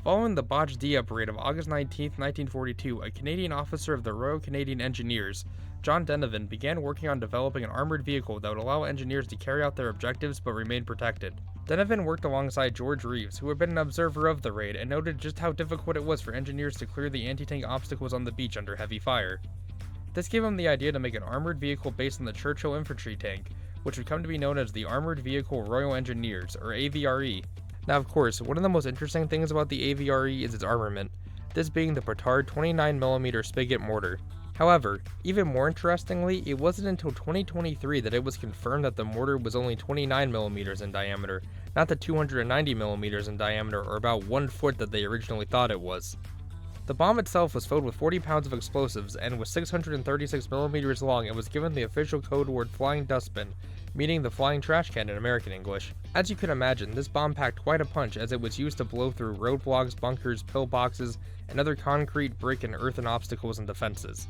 Following the botched Dieppe raid of August 19, 1942, a Canadian officer of the Royal Canadian Engineers, John Denevan, began working on developing an armored vehicle that would allow engineers to carry out their objectives but remain protected. Denevan worked alongside George Reeves, who had been an observer of the raid, and noted just how difficult it was for engineers to clear the anti-tank obstacles on the beach under heavy fire. This gave him the idea to make an armored vehicle based on the Churchill infantry tank, which would come to be known as the Armored Vehicle Royal Engineers, or AVRE. Now, of course, one of the most interesting things about the AVRE is its armament, this being the Petard 29mm spigot mortar. However, even more interestingly, it wasn't until 2023 that it was confirmed that the mortar was only 29mm in diameter, not the 290mm in diameter or about 1 foot that they originally thought it was. The bomb itself was filled with 40 pounds of explosives and was 636mm long and was given the official code word Flying Dustbin, meaning the flying trash can in American English. As you can imagine, this bomb packed quite a punch as it was used to blow through roadblocks, bunkers, pillboxes, and other concrete, brick, and earthen obstacles and defenses.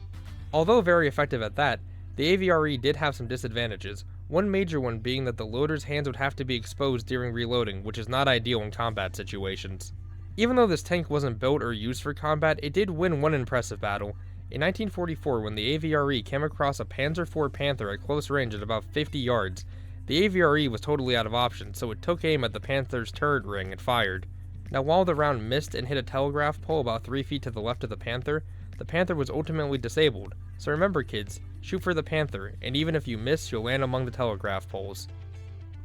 Although very effective at that, the AVRE did have some disadvantages, one major one being that the loader's hands would have to be exposed during reloading, which is not ideal in combat situations. Even though this tank wasn't built or used for combat, it did win one impressive battle. In 1944, when the AVRE came across a Panzer IV Panther at close range at about 50 yards, the AVRE was totally out of options, so it took aim at the Panther's turret ring and fired. Now, while the round missed and hit a telegraph pole about 3 feet to the left of the Panther was ultimately disabled. So remember, kids, shoot for the Panther, and even if you miss, you'll land among the telegraph poles.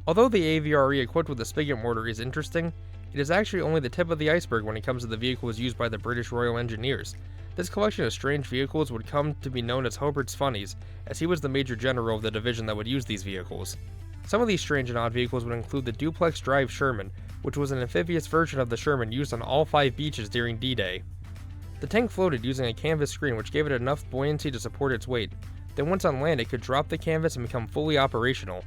Although the AVRE equipped with a spigot mortar is interesting, it is actually only the tip of the iceberg when it comes to the vehicles used by the British Royal Engineers. This collection of strange vehicles would come to be known as Hobart's Funnies, as he was the major general of the division that would use these vehicles. Some of these strange and odd vehicles would include the duplex drive Sherman, which was an amphibious version of the Sherman used on all 5 beaches during D-Day. The tank floated using a canvas screen which gave it enough buoyancy to support its weight. Then once on land, it could drop the canvas and become fully operational.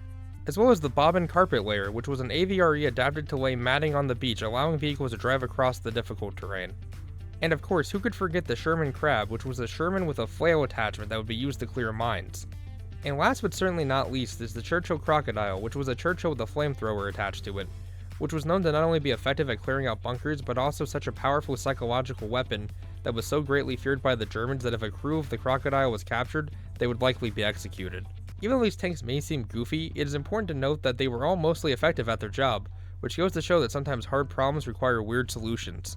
As well as the bobbin carpet layer, which was an AVRE adapted to lay matting on the beach, allowing vehicles to drive across the difficult terrain. And of course, who could forget the Sherman Crab, which was a Sherman with a flail attachment that would be used to clear mines. And last but certainly not least is the Churchill Crocodile, which was a Churchill with a flamethrower attached to it, which was known to not only be effective at clearing out bunkers, but also such a powerful psychological weapon that was so greatly feared by the Germans that if a crew of the Crocodile was captured, they would likely be executed. Even though these tanks may seem goofy, it is important to note that they were all mostly effective at their job, which goes to show that sometimes hard problems require weird solutions.